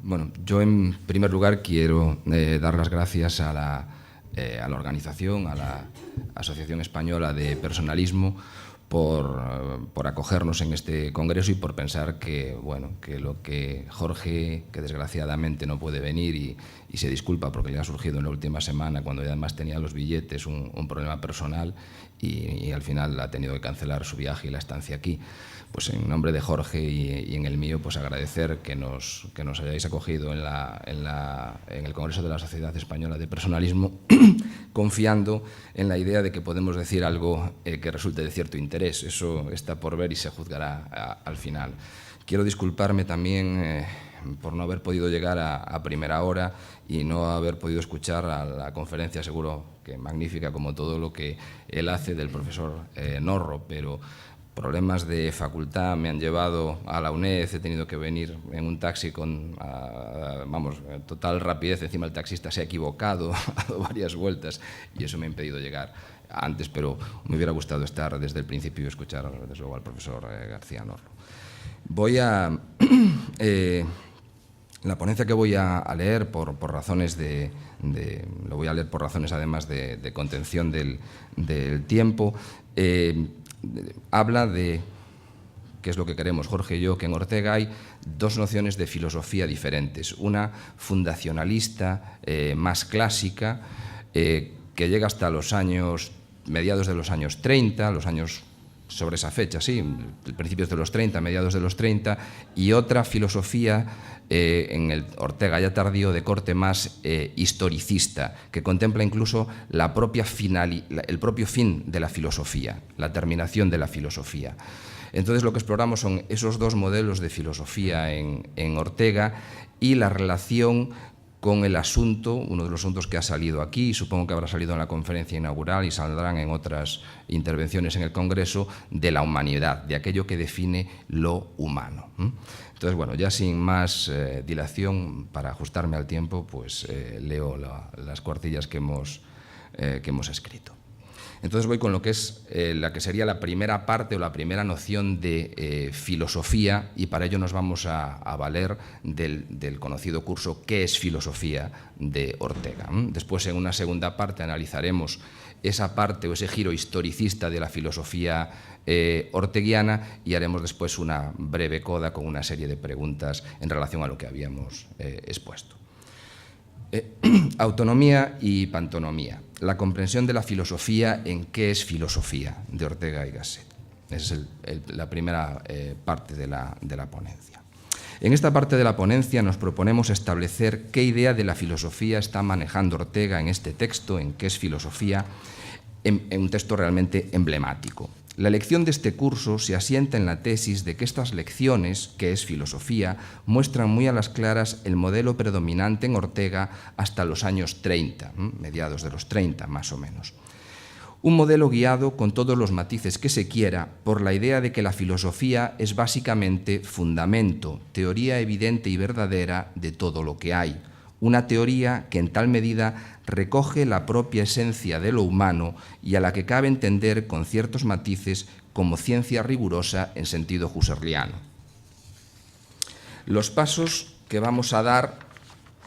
Bueno, yo en primer lugar quiero dar las gracias a la organización, a la Asociación Española de Personalismo, por acogernos en este congreso y por pensar que, bueno, que lo que Jorge, que desgraciadamente no puede venir y se disculpa porque le ha surgido en la última semana, cuando además tenía los billetes, un problema personal y al final ha tenido que cancelar su viaje y la estancia aquí. Pues en nombre de Jorge y en el mío, pues agradecer que nos hayáis acogido en el Congreso de la Sociedad Española de Personalismo, confiando en la idea de que podemos decir algo que resulte de cierto interés. Eso está por ver y se juzgará al final. Quiero disculparme también por no haber podido llegar a primera hora y no haber podido escuchar a la conferencia, seguro que magnífica como todo lo que él hace, del profesor Norro, pero problemas de facultad me han llevado a la UNED, he tenido que venir en un taxi con, total rapidez, encima el taxista se ha equivocado, ha dado varias vueltas y eso me ha impedido llegar antes, pero me hubiera gustado estar desde el principio y escuchar desde luego al profesor García Norro. La ponencia que voy a leer por razones lo voy a leer por razones además de contención del tiempo, habla de, que es lo que queremos Jorge y yo, que en Ortega hay dos nociones de filosofía diferentes. Una fundacionalista, más clásica, que llega hasta los años, mediados de los años 30, los años sobre esa fecha, sí, principios de los 30, mediados de los 30, y otra filosofía en el Ortega ya tardío de corte más historicista, que contempla incluso el propio fin de la filosofía, la terminación de la filosofía. Entonces lo que exploramos son esos dos modelos de filosofía en Ortega y la relación con el asunto, uno de los asuntos que ha salido aquí, y supongo que habrá salido en la conferencia inaugural y saldrán en otras intervenciones en el Congreso, de la humanidad, de aquello que define lo humano. Entonces, bueno, ya sin más dilación, para ajustarme al tiempo, pues leo las cuartillas que hemos escrito. Entonces voy con lo que es la que sería la primera parte o la primera noción de filosofía, y para ello nos vamos a valer del conocido curso ¿Qué es filosofía?, de Ortega. Después, en una segunda parte, analizaremos esa parte o ese giro historicista de la filosofía orteguiana y haremos después una breve coda con una serie de preguntas en relación a lo que habíamos expuesto. Autonomía y pantonomía. La comprensión de la filosofía en ¿Qué es filosofía?, de Ortega y Gasset. Esa es la primera parte de la ponencia. En esta parte de la ponencia nos proponemos establecer qué idea de la filosofía está manejando Ortega en este texto, en ¿Qué es filosofía?, en un texto realmente emblemático. La elección de este curso se asienta en la tesis de que estas lecciones, ¿Qué es filosofía?, muestran muy a las claras el modelo predominante en Ortega hasta los años 30, mediados de los 30 más o menos. Un modelo guiado, con todos los matices que se quiera, por la idea de que la filosofía es básicamente fundamento, teoría evidente y verdadera de todo lo que hay. Una teoría que en tal medida recoge la propia esencia de lo humano y a la que cabe entender con ciertos matices como ciencia rigurosa en sentido husserliano. Los pasos que vamos a dar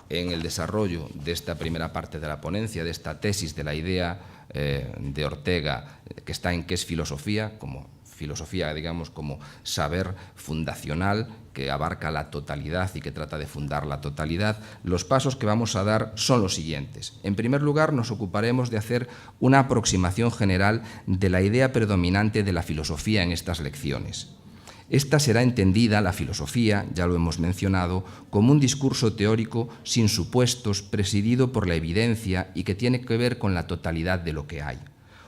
en el desarrollo de esta primera parte de la ponencia, de esta tesis de la idea de Ortega, que está en ¿Qué es filosofía?, como filosofía, digamos, como saber fundacional que abarca la totalidad y que trata de fundar la totalidad. Los pasos que vamos a dar son los siguientes. En primer lugar, nos ocuparemos de hacer una aproximación general de la idea predominante de la filosofía en estas lecciones. Esta será entendida, la filosofía, ya lo hemos mencionado, como un discurso teórico sin supuestos, presidido por la evidencia y que tiene que ver con la totalidad de lo que hay.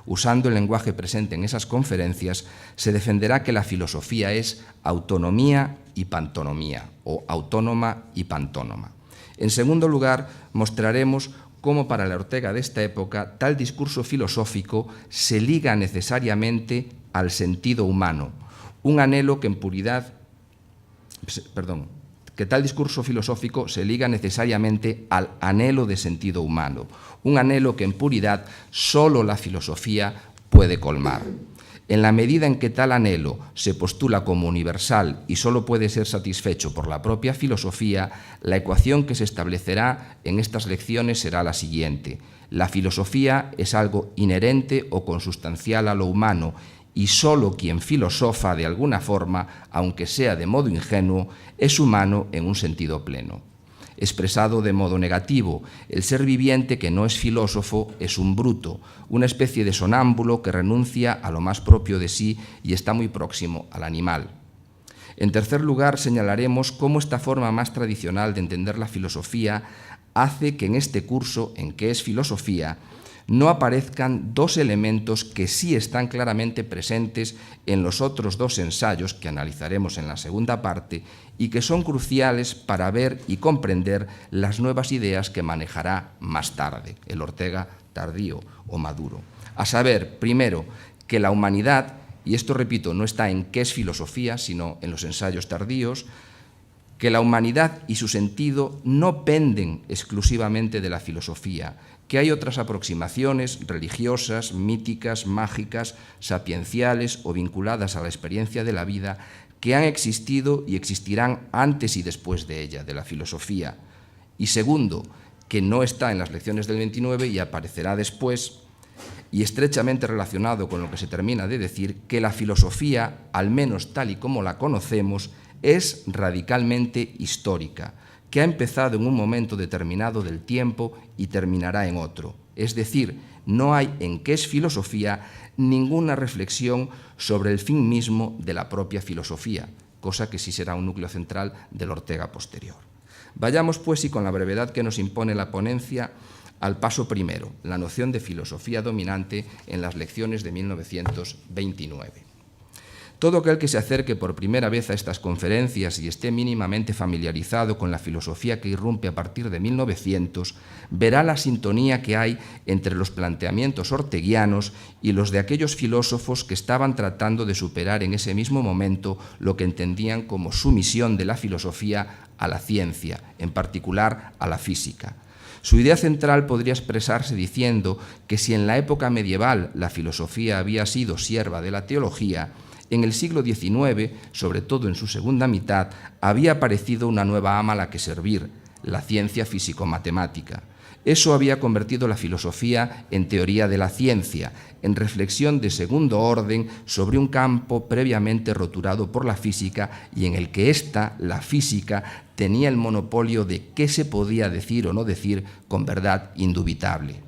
Usando el lenguaje presente en esas conferencias, se defenderá que la filosofía es autonomía y pantonomía, o autónoma y pantónoma. En segundo lugar, mostraremos cómo para la Ortega de esta época tal discurso filosófico se liga necesariamente al sentido humano, un anhelo que en puridad, que tal discurso filosófico se liga necesariamente al anhelo de sentido humano, un anhelo que en puridad solo la filosofía puede colmar. En la medida en que tal anhelo se postula como universal y solo puede ser satisfecho por la propia filosofía, la ecuación que se establecerá en estas lecciones será la siguiente. La filosofía es algo inherente o consustancial a lo humano y solo quien filosofa de alguna forma, aunque sea de modo ingenuo, es humano en un sentido pleno. Expresado de modo negativo, el ser viviente que no es filósofo es un bruto, una especie de sonámbulo que renuncia a lo más propio de sí y está muy próximo al animal. En tercer lugar, señalaremos cómo esta forma más tradicional de entender la filosofía hace que en este curso, en ¿Qué es filosofía?, no aparezcan dos elementos que sí están claramente presentes en los otros dos ensayos que analizaremos en la segunda parte y que son cruciales para ver y comprender las nuevas ideas que manejará más tarde el Ortega tardío o maduro. A saber, primero, que la humanidad, y esto repito, no está en ¿Qué es filosofía?, sino en los ensayos tardíos, que la humanidad y su sentido no penden exclusivamente de la filosofía, que hay otras aproximaciones religiosas, míticas, mágicas, sapienciales o vinculadas a la experiencia de la vida que han existido y existirán antes y después de ella, de la filosofía. Y segundo, que no está en las lecciones del 29 y aparecerá después, y estrechamente relacionado con lo que se termina de decir, que la filosofía, al menos tal y como la conocemos, es radicalmente histórica, que ha empezado en un momento determinado del tiempo y terminará en otro. Es decir, no hay en ¿Qué es filosofía? Ninguna reflexión sobre el fin mismo de la propia filosofía, cosa que sí será un núcleo central del Ortega posterior. Vayamos, pues, y con la brevedad que nos impone la ponencia, al paso primero, la noción de filosofía dominante en las lecciones de 1929. Todo aquel que se acerque por primera vez a estas conferencias y esté mínimamente familiarizado con la filosofía que irrumpe a partir de 1900, verá la sintonía que hay entre los planteamientos orteguianos y los de aquellos filósofos que estaban tratando de superar en ese mismo momento lo que entendían como sumisión de la filosofía a la ciencia, en particular a la física. Su idea central podría expresarse diciendo que si en la época medieval la filosofía había sido sierva de la teología, en el siglo XIX, sobre todo en su segunda mitad, había aparecido una nueva ama a la que servir, la ciencia físico-matemática. Eso había convertido la filosofía en teoría de la ciencia, en reflexión de segundo orden sobre un campo previamente roturado por la física y en el que ésta, la física, tenía el monopolio de qué se podía decir o no decir con verdad indubitable.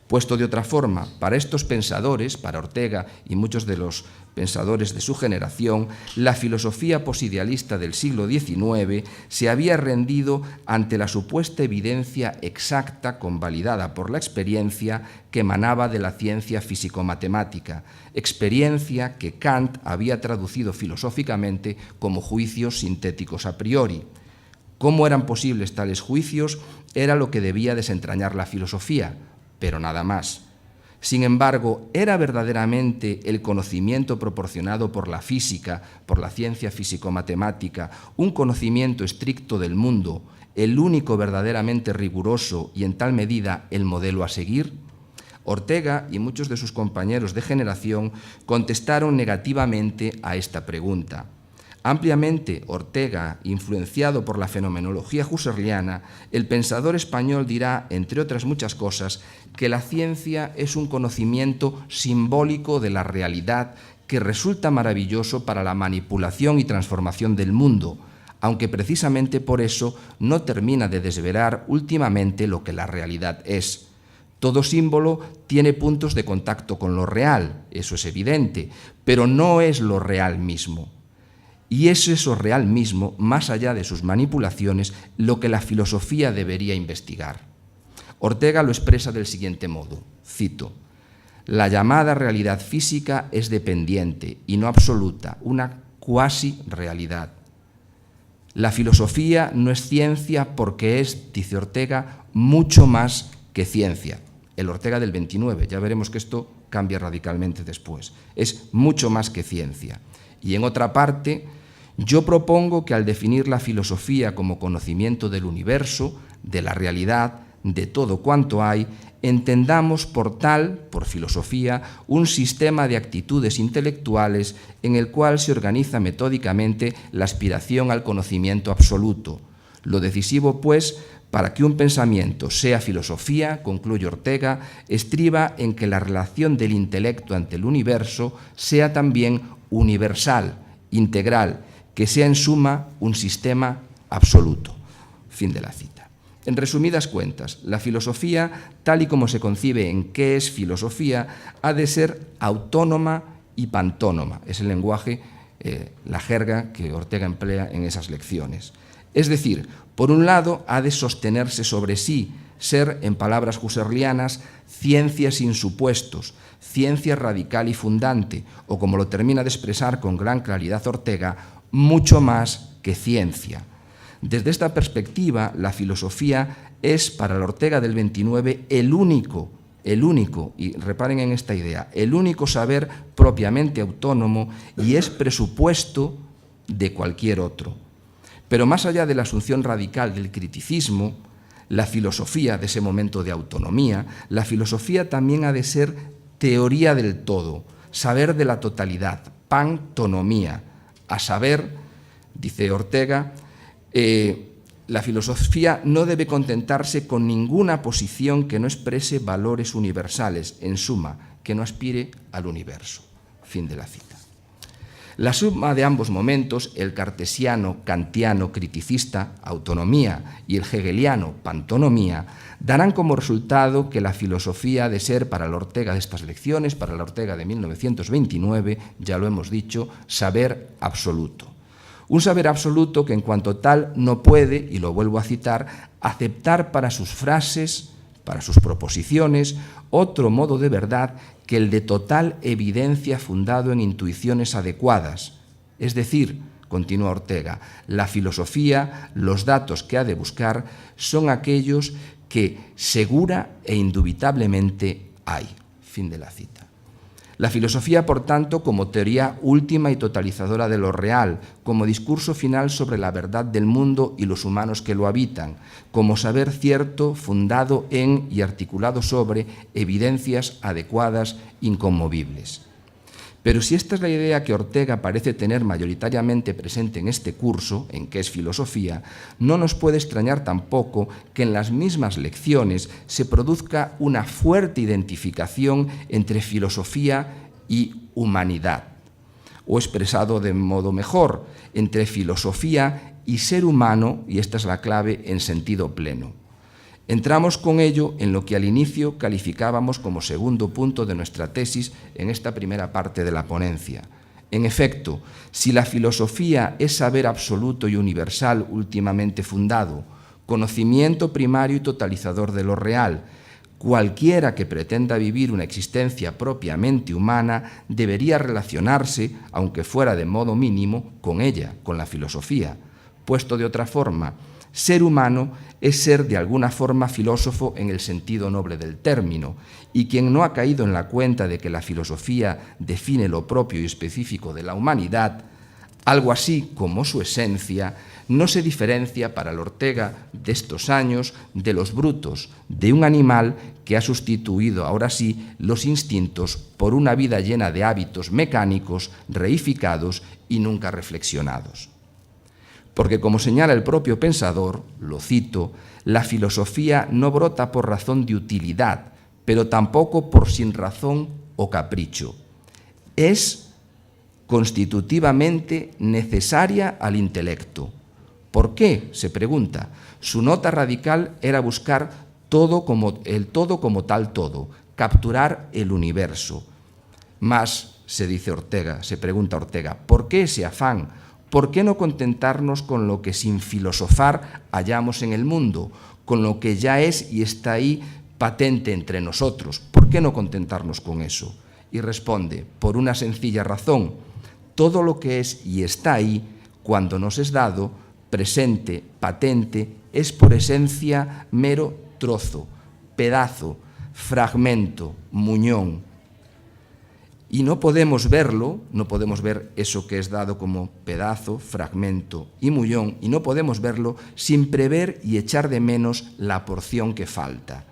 Puesto de otra forma, para estos pensadores, para Ortega y muchos de los pensadores de su generación, la filosofía posidealista del siglo XIX se había rendido ante la supuesta evidencia exacta, convalidada por la experiencia, que emanaba de la ciencia físico-matemática, experiencia que Kant había traducido filosóficamente como juicios sintéticos a priori. ¿Cómo eran posibles tales juicios? Era lo que debía desentrañar la filosofía, pero nada más. Sin embargo, ¿era verdaderamente el conocimiento proporcionado por la física, por la ciencia físico-matemática, un conocimiento estricto del mundo, el único verdaderamente riguroso y en tal medida el modelo a seguir? Ortega y muchos de sus compañeros de generación contestaron negativamente a esta pregunta. Ampliamente Ortega, influenciado por la fenomenología husserliana, el pensador español dirá, entre otras muchas cosas, que la ciencia es un conocimiento simbólico de la realidad que resulta maravilloso para la manipulación y transformación del mundo, aunque precisamente por eso no termina de desvelar últimamente lo que la realidad es. Todo símbolo tiene puntos de contacto con lo real, eso es evidente, pero no es lo real mismo. Y es eso real mismo, más allá de sus manipulaciones, lo que la filosofía debería investigar. Ortega lo expresa del siguiente modo, cito: «La llamada realidad física es dependiente y no absoluta, una cuasi realidad. La filosofía no es ciencia porque es, dice Ortega, mucho más que ciencia». El Ortega del 29, ya veremos que esto cambia radicalmente después. Es mucho más que ciencia. Y en otra parte, yo propongo que al definir la filosofía como conocimiento del universo, de la realidad, de todo cuanto hay, entendamos por tal, por filosofía, un sistema de actitudes intelectuales en el cual se organiza metódicamente la aspiración al conocimiento absoluto. Lo decisivo, pues, para que un pensamiento sea filosofía, concluye Ortega, estriba en que la relación del intelecto ante el universo sea también universal, integral, que sea en suma un sistema absoluto. Fin de la cita. En resumidas cuentas, la filosofía, tal y como se concibe en qué es filosofía, ha de ser autónoma y pantónoma. Es el lenguaje, la jerga que Ortega emplea en esas lecciones. Es decir, por un lado, ha de sostenerse sobre sí, ser, en palabras husserlianas, ciencia sin supuestos, ciencia radical y fundante, o como lo termina de expresar con gran claridad Ortega, mucho más que ciencia. Desde esta perspectiva, la filosofía es, para el Ortega del 29, el único, y reparen en esta idea, el único saber propiamente autónomo y es presupuesto de cualquier otro. Pero más allá de la asunción radical del criticismo, la filosofía de ese momento de autonomía, la filosofía también ha de ser teoría del todo, saber de la totalidad, pantonomía, a saber, dice Ortega, la filosofía no debe contentarse con ninguna posición que no exprese valores universales, en suma, que no aspire al universo. Fin de la cita. La suma de ambos momentos, el cartesiano, kantiano, criticista, autonomía, y el hegeliano, pantonomía, darán como resultado que la filosofía ha de ser, para el Ortega de estas lecciones, para el Ortega de 1929, ya lo hemos dicho, saber absoluto. Un saber absoluto que en cuanto tal no puede, y lo vuelvo a citar, aceptar para sus frases, para sus proposiciones, otro modo de verdad que el de total evidencia fundado en intuiciones adecuadas. Es decir, continúa Ortega, la filosofía, los datos que ha de buscar, son aquellos que segura e indubitablemente hay. Fin de la cita. La filosofía, por tanto, como teoría última y totalizadora de lo real, como discurso final sobre la verdad del mundo y los humanos que lo habitan, como saber cierto, fundado en y articulado sobre evidencias adecuadas, inconmovibles. Pero si esta es la idea que Ortega parece tener mayoritariamente presente en este curso, en qué es filosofía, no nos puede extrañar tampoco que en las mismas lecciones se produzca una fuerte identificación entre filosofía y humanidad, o expresado de modo mejor, entre filosofía y ser humano, y esta es la clave, en sentido pleno. Entramos con ello en lo que al inicio calificábamos como segundo punto de nuestra tesis en esta primera parte de la ponencia. En efecto, si la filosofía es saber absoluto y universal últimamente fundado, conocimiento primario y totalizador de lo real, cualquiera que pretenda vivir una existencia propiamente humana debería relacionarse, aunque fuera de modo mínimo, con ella, con la filosofía. Puesto de otra forma, ser humano es ser de alguna forma filósofo en el sentido noble del término, y quien no ha caído en la cuenta de que la filosofía define lo propio y específico de la humanidad, algo así como su esencia, no se diferencia para el Ortega de estos años de los brutos, de un animal que ha sustituido ahora sí los instintos por una vida llena de hábitos mecánicos, reificados y nunca reflexionados. Porque, como señala el propio pensador, lo cito, la filosofía no brota por razón de utilidad, pero tampoco por sinrazón o capricho. Es constitutivamente necesaria al intelecto. ¿Por qué?, se pregunta. Su nota radical era buscar el todo como tal todo, capturar el universo. Mas, se dice Ortega, se pregunta Ortega, ¿por qué ese afán? ¿Por qué no contentarnos con lo que sin filosofar hallamos en el mundo, con lo que ya es y está ahí patente entre nosotros? ¿Por qué no contentarnos con eso? Y responde, por una sencilla razón, todo lo que es y está ahí, cuando nos es dado, presente, patente, es por esencia mero trozo, pedazo, fragmento, muñón. Y no podemos verlo, no podemos ver eso que es dado como pedazo, fragmento y mullón, y no podemos verlo sin prever y echar de menos la porción que falta.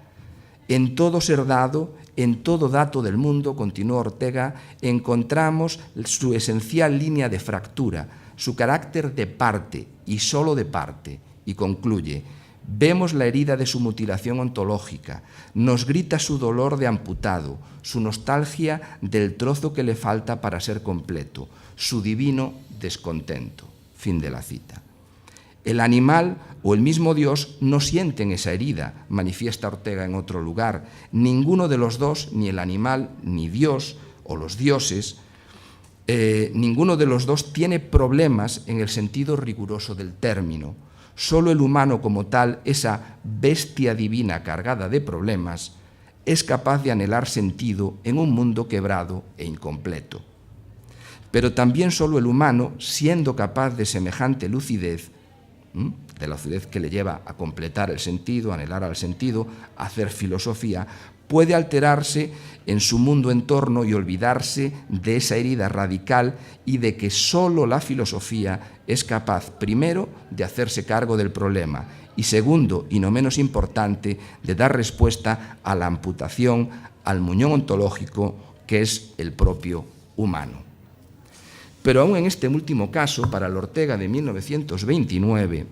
En todo ser dado, en todo dato del mundo, continúa Ortega, encontramos su esencial línea de fractura, su carácter de parte y solo de parte, y concluye: vemos la herida de su mutilación ontológica, nos grita su dolor de amputado, su nostalgia del trozo que le falta para ser completo, su divino descontento. Fin de la cita. El animal o el mismo Dios no sienten esa herida, manifiesta Ortega en otro lugar. Ninguno de los dos, ni el animal ni Dios o los dioses, ninguno de los dos tiene problemas en el sentido riguroso del término. Solo el humano como tal, esa bestia divina cargada de problemas, es capaz de anhelar sentido en un mundo quebrado e incompleto. Pero también solo el humano, siendo capaz de semejante lucidez, de la lucidez que le lleva a completar el sentido, a anhelar al sentido, a hacer filosofía, puede alterarse en su mundo entorno y olvidarse de esa herida radical y de que solo la filosofía es capaz, primero, de hacerse cargo del problema y segundo, y no menos importante, de dar respuesta a la amputación, al muñón ontológico que es el propio humano. Pero aún en este último caso, para el Ortega de 1929,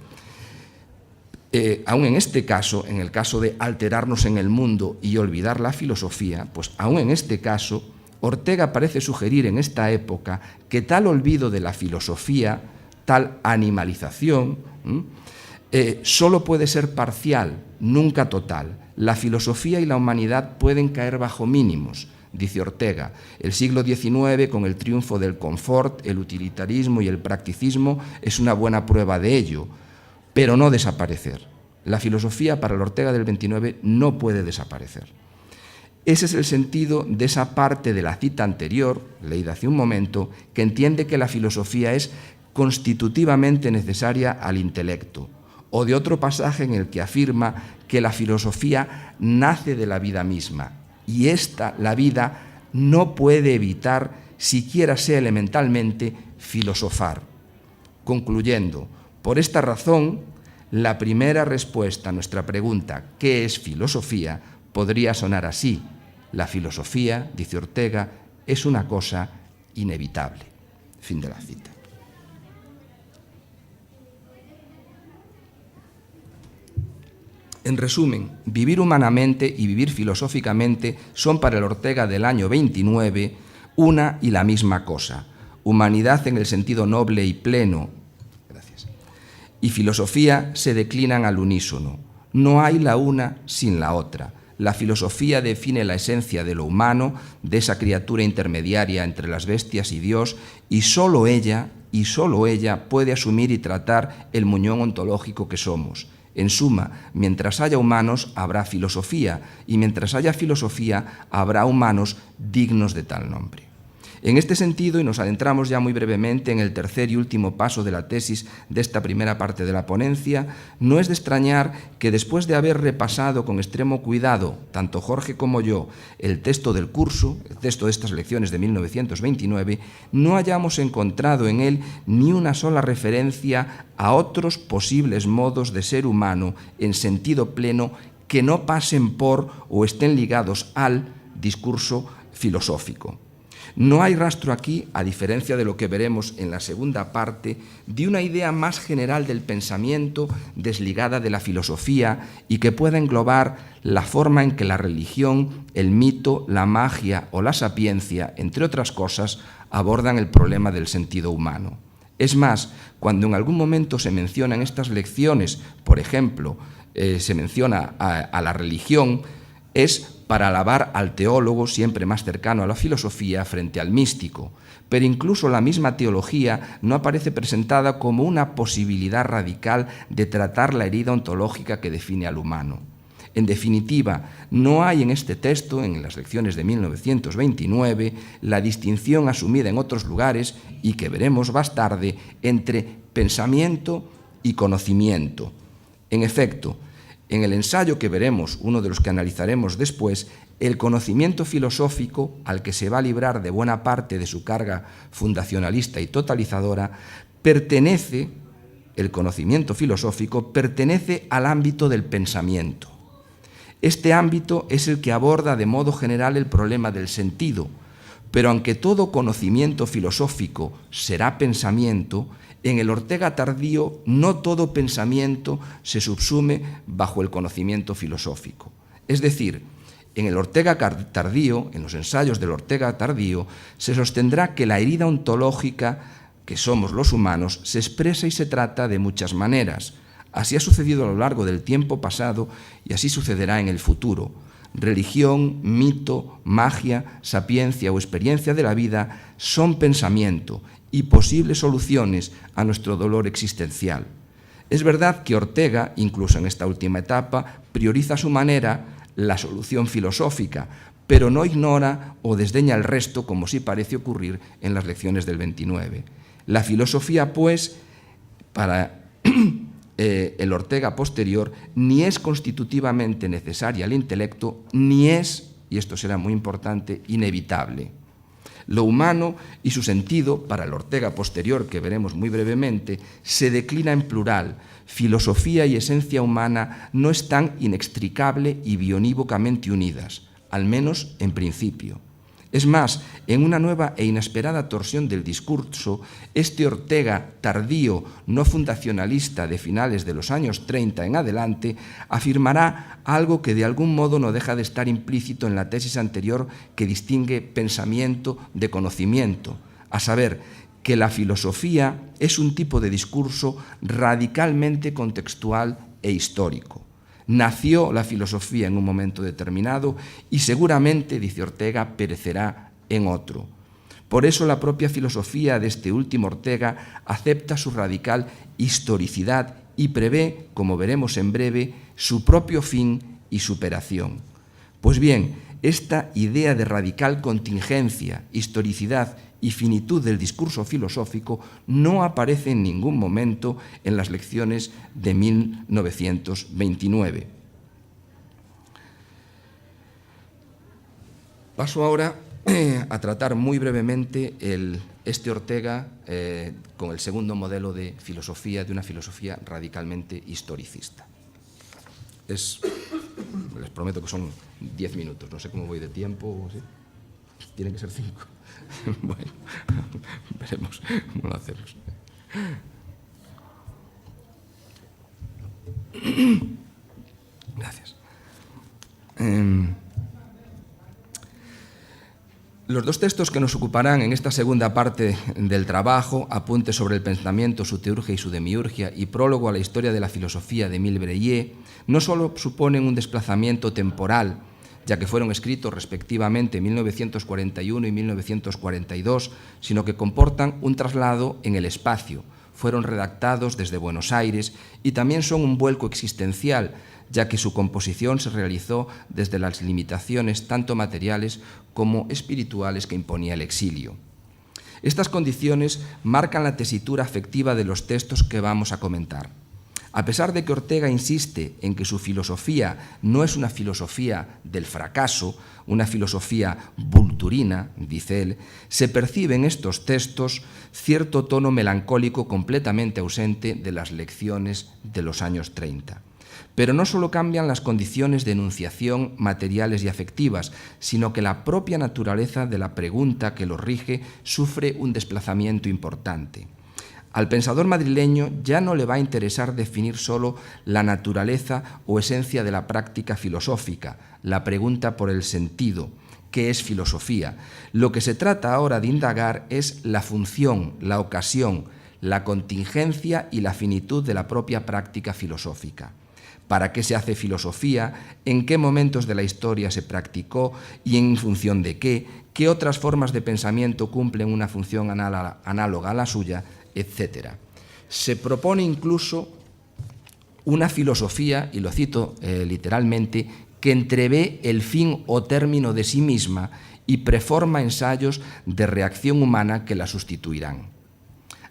aún en este caso, en el caso de alterarnos en el mundo y olvidar la filosofía, pues aún en este caso, Ortega parece sugerir en esta época que tal olvido de la filosofía, tal animalización, solo puede ser parcial, nunca total. La filosofía y la humanidad pueden caer bajo mínimos. Dice Ortega, el siglo XIX, con el triunfo del confort, el utilitarismo y el practicismo, es una buena prueba de ello, pero no desaparecer. La filosofía para el Ortega del 29 no puede desaparecer. Ese es el sentido de esa parte de la cita anterior, leída hace un momento, que entiende que la filosofía es constitutivamente necesaria al intelecto, o de otro pasaje en el que afirma que la filosofía nace de la vida misma, y esta, la vida, no puede evitar, siquiera sea elementalmente, filosofar. Concluyendo, por esta razón, la primera respuesta a nuestra pregunta, ¿qué es filosofía?, podría sonar así: la filosofía, dice Ortega, es una cosa inevitable. Fin de la cita. En resumen, vivir humanamente y vivir filosóficamente son para el Ortega del año 29 una y la misma cosa. Humanidad en el sentido noble y pleno, y filosofía se declinan al unísono. No hay la una sin la otra. La filosofía define la esencia de lo humano, de esa criatura intermediaria entre las bestias y Dios, y solo ella puede asumir y tratar el muñón ontológico que somos. En suma, mientras haya humanos, habrá filosofía, y mientras haya filosofía, habrá humanos dignos de tal nombre. En este sentido, y nos adentramos ya muy brevemente en el tercer y último paso de la tesis de esta primera parte de la ponencia, no es de extrañar que después de haber repasado con extremo cuidado, tanto Jorge como yo, el texto del curso, el texto de estas lecciones de 1929, no hayamos encontrado en él ni una sola referencia a otros posibles modos de ser humano en sentido pleno que no pasen por o estén ligados al discurso filosófico. No hay rastro aquí, a diferencia de lo que veremos en la segunda parte, de una idea más general del pensamiento desligada de la filosofía y que pueda englobar la forma en que la religión, el mito, la magia o la sapiencia, entre otras cosas, abordan el problema del sentido humano. Es más, cuando en algún momento se mencionan estas lecciones, por ejemplo, se menciona a la religión, es para alabar al teólogo siempre más cercano a la filosofía frente al místico, pero incluso la misma teología no aparece presentada como una posibilidad radical de tratar la herida ontológica que define al humano. En definitiva, no hay en este texto, en las lecciones de 1929, la distinción asumida en otros lugares y que veremos más tarde entre pensamiento y conocimiento. En efecto, en el ensayo que veremos, uno de los que analizaremos después, el conocimiento filosófico, al que se va a librar de buena parte de su carga fundacionalista y totalizadora, el conocimiento filosófico pertenece al ámbito del pensamiento. Este ámbito es el que aborda de modo general el problema del sentido, pero aunque todo conocimiento filosófico será pensamiento, en el Ortega tardío no todo pensamiento se subsume bajo el conocimiento filosófico. Es decir, en el Ortega tardío, en los ensayos del Ortega tardío, se sostendrá que la herida ontológica que somos los humanos se expresa y se trata de muchas maneras. Así ha sucedido a lo largo del tiempo pasado y así sucederá en el futuro. Religión, mito, magia, sapiencia o experiencia de la vida son pensamiento y posibles soluciones a nuestro dolor existencial. Es verdad que Ortega, incluso en esta última etapa, prioriza a su manera la solución filosófica, pero no ignora o desdeña el resto, como sí parece ocurrir en las lecciones del 29. La filosofía, pues, para el Ortega posterior, ni es constitutivamente necesaria al intelecto, ni es, y esto será muy importante, inevitable. Lo humano y su sentido, para el Ortega posterior, que veremos muy brevemente, se declina en plural. Filosofía y esencia humana no están inextricable y bionívocamente unidas, al menos en principio. Es más, en una nueva e inesperada torsión del discurso, este Ortega tardío, no fundacionalista de finales de los años 30 en adelante, afirmará algo que de algún modo no deja de estar implícito en la tesis anterior que distingue pensamiento de conocimiento, a saber, que la filosofía es un tipo de discurso radicalmente contextual e histórico. Nació la filosofía en un momento determinado y seguramente, dice Ortega, perecerá en otro. Por eso la propia filosofía de este último Ortega acepta su radical historicidad y prevé, como veremos en breve, su propio fin y superación. Pues bien, esta idea de radical contingencia, historicidad y finitud del discurso filosófico no aparece en ningún momento en las lecciones de 1929. Paso ahora a tratar muy brevemente este Ortega con el segundo modelo de filosofía, de una filosofía radicalmente historicista. Les prometo que son 10 minutos, no sé cómo voy de tiempo, ¿sí? Tienen que ser 5. Bueno, veremos cómo lo hacemos. Gracias. Los dos textos que nos ocuparán en esta segunda parte del trabajo, Apuntes sobre el pensamiento, su teurgia y su demiurgia y prólogo a la historia de la filosofía de Émile Breillet, no solo suponen un desplazamiento temporal, ya que fueron escritos respectivamente en 1941 y 1942, sino que comportan un traslado en el espacio. Fueron redactados desde Buenos Aires y también son un vuelco existencial, ya que su composición se realizó desde las limitaciones tanto materiales como espirituales que imponía el exilio. Estas condiciones marcan la tesitura afectiva de los textos que vamos a comentar. A pesar de que Ortega insiste en que su filosofía no es una filosofía del fracaso, una filosofía vulturina, dice él, se percibe en estos textos cierto tono melancólico completamente ausente de las lecciones de los años 30. Pero no solo cambian las condiciones de enunciación materiales y afectivas, sino que la propia naturaleza de la pregunta que los rige sufre un desplazamiento importante. Al pensador madrileño ya no le va a interesar definir solo la naturaleza o esencia de la práctica filosófica, la pregunta por el sentido, ¿qué es filosofía? Lo que se trata ahora de indagar es la función, la ocasión, la contingencia y la finitud de la propia práctica filosófica. ¿Para qué se hace filosofía? ¿En qué momentos de la historia se practicó? ¿Y en función de qué? ¿Qué otras formas de pensamiento cumplen una función análoga a la suya? Etcétera. Se propone incluso una filosofía, y lo cito literalmente, que entrevé el fin o término de sí misma y preforma ensayos de reacción humana que la sustituirán.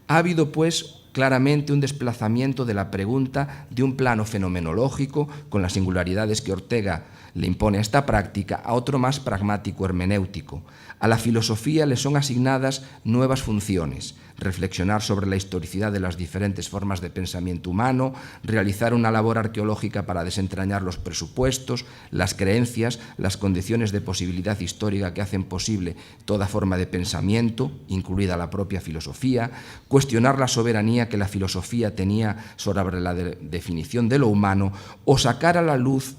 Ha habido, pues, claramente un desplazamiento de la pregunta de un plano fenomenológico, con las singularidades que Ortega le impone a esta práctica, a otro más pragmático hermenéutico. A la filosofía le son asignadas nuevas funciones: reflexionar sobre la historicidad de las diferentes formas de pensamiento humano, realizar una labor arqueológica para desentrañar los presupuestos, las creencias, las condiciones de posibilidad histórica que hacen posible toda forma de pensamiento, incluida la propia filosofía, cuestionar la soberanía que la filosofía tenía sobre la definición de lo humano, o sacar a la luz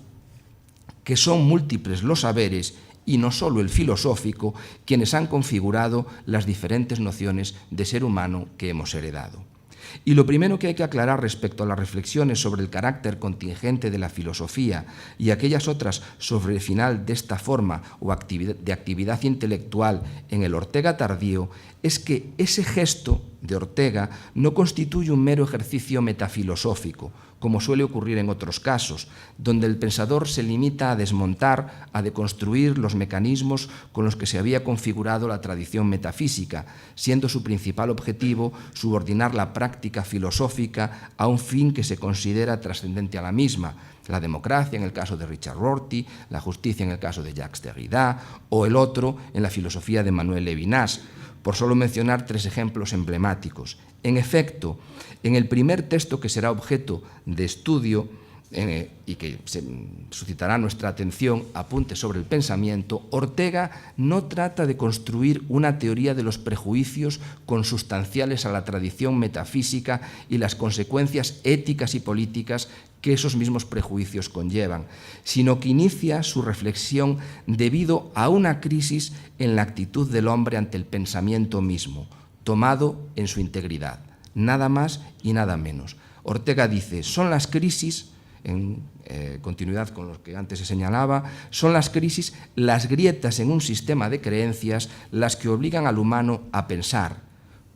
que son múltiples los saberes, y no solo el filosófico, quienes han configurado las diferentes nociones de ser humano que hemos heredado. Y lo primero que hay que aclarar respecto a las reflexiones sobre el carácter contingente de la filosofía y aquellas otras sobre el final de esta forma o de actividad intelectual en el Ortega tardío es que ese gesto de Ortega no constituye un mero ejercicio metafilosófico, como suele ocurrir en otros casos, donde el pensador se limita a desmontar, a deconstruir los mecanismos con los que se había configurado la tradición metafísica, siendo su principal objetivo subordinar la práctica filosófica a un fin que se considera trascendente a la misma: la democracia en el caso de Richard Rorty, la justicia en el caso de Jacques Derrida, o el otro en la filosofía de Manuel Levinas, por solo mencionar tres ejemplos emblemáticos. En efecto, en el primer texto que será objeto de estudio y que suscitará nuestra atención, Apuntes sobre el pensamiento, Ortega no trata de construir una teoría de los prejuicios consustanciales a la tradición metafísica y las consecuencias éticas y políticas que esos mismos prejuicios conllevan, sino que inicia su reflexión debido a una crisis en la actitud del hombre ante el pensamiento mismo, tomado en su integridad, nada más y nada menos. Ortega dice: son las crisis, en continuidad con lo que antes se señalaba, son las crisis, las grietas en un sistema de creencias, las que obligan al humano a pensar,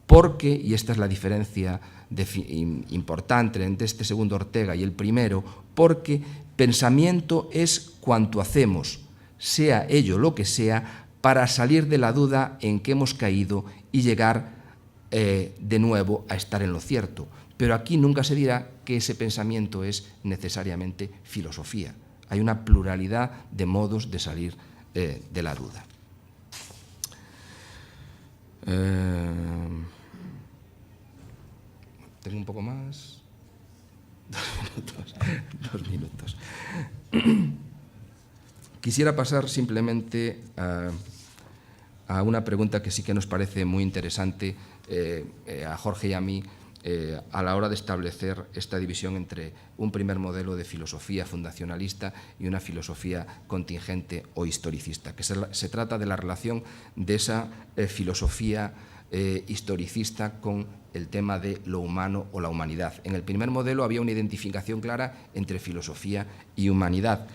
porque, y esta es la diferencia importante entre este segundo Ortega y el primero, porque pensamiento es cuanto hacemos, sea ello lo que sea, para salir de la duda en que hemos caído y llegar de nuevo a estar en lo cierto. Pero aquí nunca se dirá que ese pensamiento es necesariamente filosofía. Hay una pluralidad de modos de salir de la duda. Tengo un poco más. 2 minutos. Quisiera pasar simplemente a una pregunta que sí que nos parece muy interesante a Jorge y a mí a la hora de establecer esta división entre un primer modelo de filosofía fundacionalista y una filosofía contingente o historicista, que se trata de la relación de esa filosofía historicista con el tema de lo humano o la humanidad. En el primer modelo había una identificación clara entre filosofía y humanidad.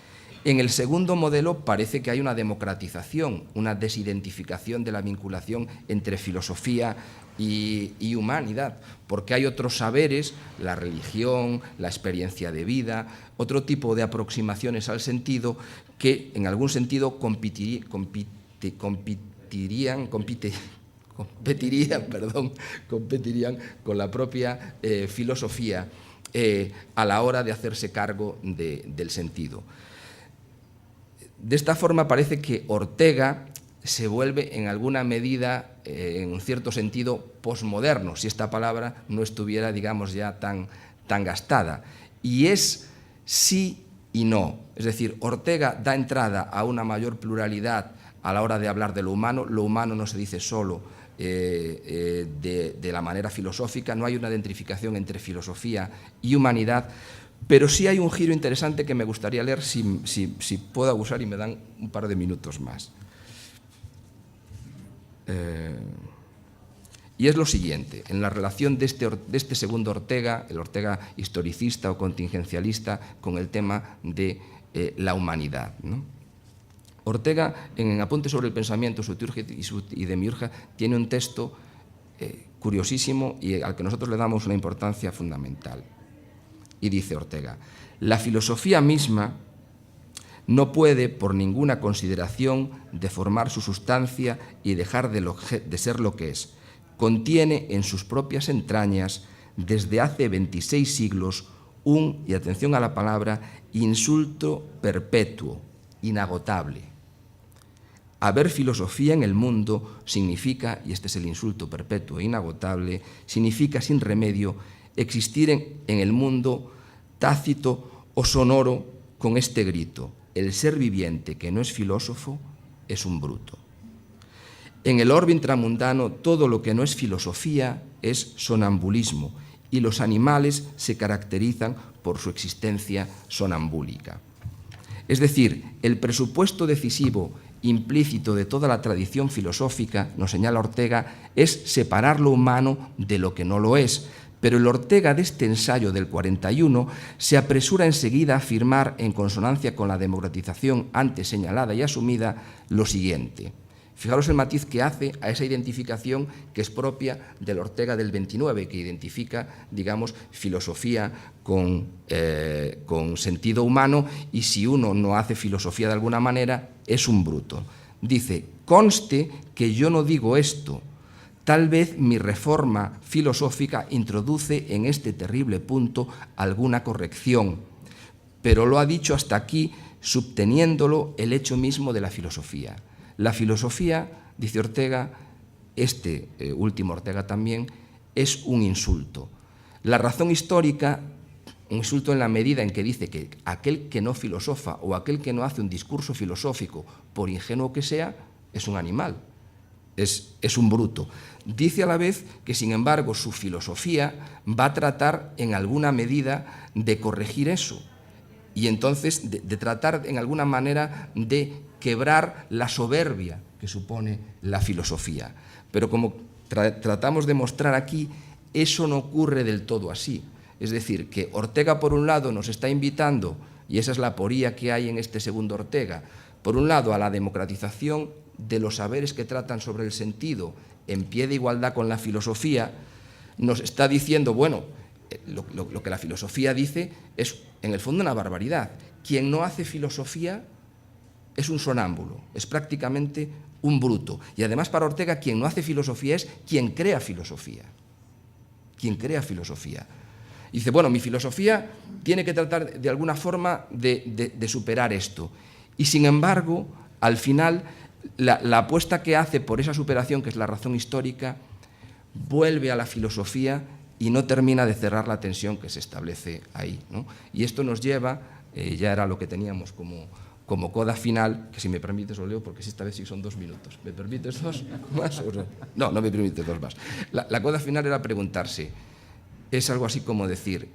En el segundo modelo parece que hay una democratización, una desidentificación de la vinculación entre filosofía y humanidad, porque hay otros saberes, la religión, la experiencia de vida, otro tipo de aproximaciones al sentido que en algún sentido competirían con la propia filosofía a la hora de hacerse cargo del sentido. De esta forma parece que Ortega se vuelve en alguna medida, en un cierto sentido, posmoderno, si esta palabra no estuviera, digamos, ya tan gastada. Y es sí y no. Es decir, Ortega da entrada a una mayor pluralidad a la hora de hablar de lo humano. Lo humano no se dice solo de la manera filosófica, no hay una identificación entre filosofía y humanidad, pero sí hay un giro interesante que me gustaría leer si puedo abusar y me dan un par de minutos más. Y es lo siguiente: en la relación de este segundo Ortega, el Ortega historicista o contingencialista, con el tema de la humanidad, ¿no? Ortega, en Apuntes sobre el pensamiento, su teurgia y su demiurgia, tiene un texto curiosísimo y al que nosotros le damos una importancia fundamental. Y dice Ortega: la filosofía misma no puede, por ninguna consideración, deformar su sustancia y dejar de ser lo que es. Contiene en sus propias entrañas desde hace 26 siglos un, y atención a la palabra, insulto perpetuo, inagotable. Haber filosofía en el mundo significa, y este es el insulto perpetuo e inagotable, significa sin remedio existir en el mundo tácito o sonoro con este grito: el ser viviente que no es filósofo es un bruto. En el orbe intramundano todo lo que no es filosofía es sonambulismo, y los animales se caracterizan por su existencia sonambúlica. Es decir, el presupuesto decisivo implícito de toda la tradición filosófica, nos señala Ortega, es separar lo humano de lo que no lo es. Pero el Ortega de este ensayo del 41 se apresura enseguida a afirmar, en consonancia con la democratización antes señalada y asumida, lo siguiente. Fijaros el matiz que hace a esa identificación que es propia del Ortega del 29, que identifica, digamos, filosofía con sentido humano, y si uno no hace filosofía de alguna manera, es un bruto. Dice: conste que yo no digo esto. Tal vez mi reforma filosófica introduce en este terrible punto alguna corrección, pero lo ha dicho hasta aquí subteniéndolo el hecho mismo de la filosofía. La filosofía, dice Ortega, último Ortega también, es un insulto. La razón histórica, un insulto en la medida en que dice que aquel que no filosofa o aquel que no hace un discurso filosófico, por ingenuo que sea, es un animal, es un bruto. Dice a la vez que, sin embargo, su filosofía va a tratar en alguna medida de corregir eso, y entonces de tratar en alguna manera de quebrar la soberbia que supone la filosofía. Pero como tratamos de mostrar aquí, eso no ocurre del todo así. Es decir, que Ortega, por un lado, nos está invitando, y esa es la aporía que hay en este segundo Ortega, por un lado, a la democratización de los saberes que tratan sobre el sentido en pie de igualdad con la filosofía. Nos está diciendo, bueno, lo que la filosofía dice es, en el fondo, una barbaridad. Quien no hace filosofía es un sonámbulo, es prácticamente un bruto. Y además, para Ortega, quien no hace filosofía es quien crea filosofía. Quien crea filosofía. Y dice, bueno, mi filosofía tiene que tratar de alguna forma de superar esto. Y sin embargo, al final, la apuesta que hace por esa superación, que es la razón histórica, vuelve a la filosofía y no termina de cerrar la tensión que se establece ahí, ¿no? Y esto nos lleva, ya era lo que teníamos como coda final, que si me permites lo leo, porque esta vez sí son 2 minutos. ¿Me permites 2 más? No, no me permites 2 más. La coda final era preguntarse, es algo así como decir,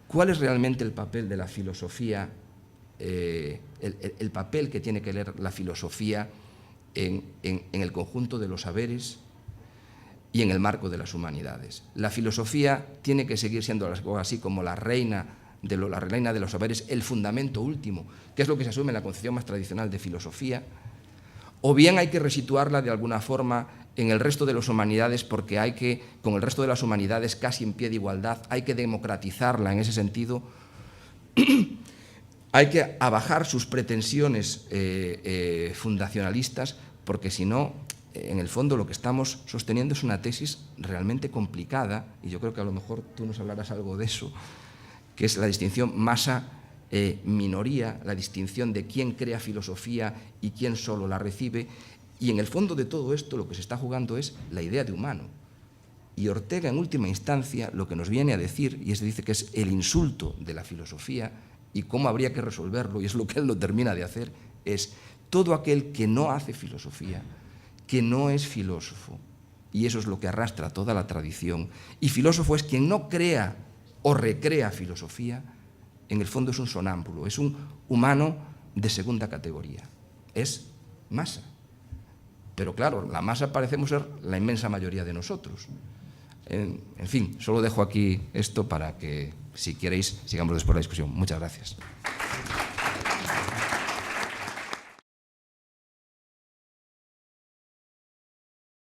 ¿cuál es realmente el papel de la filosofía, el papel que tiene que leer la filosofía en el conjunto de los saberes y en el marco de las humanidades? La filosofía tiene que seguir siendo algo así como la reina de los saberes, el fundamento último, que es lo que se asume en la concepción más tradicional de filosofía, o bien hay que resituarla de alguna forma en el resto de las humanidades, porque hay que, con el resto de las humanidades casi en pie de igualdad, hay que democratizarla en ese sentido, hay que abajar sus pretensiones fundacionalistas, porque si no, en el fondo lo que estamos sosteniendo es una tesis realmente complicada, y yo creo que a lo mejor tú nos hablarás algo de eso, que es la distinción masa-minoría, la distinción de quién crea filosofía y quién solo la recibe. Y en el fondo de todo esto lo que se está jugando es la idea de humano. Y Ortega, en última instancia, lo que nos viene a decir, y dice que es el insulto de la filosofía y cómo habría que resolverlo, y es lo que él lo termina de hacer, es todo aquel que no hace filosofía, que no es filósofo. Y eso es lo que arrastra toda la tradición. Y filósofo es quien no crea o recrea filosofía, en el fondo es un sonámbulo, es un humano de segunda categoría, es masa. Pero claro, la masa parecemos ser la inmensa mayoría de nosotros. En fin, solo dejo aquí esto para que, si queréis, sigamos después la discusión. Muchas gracias.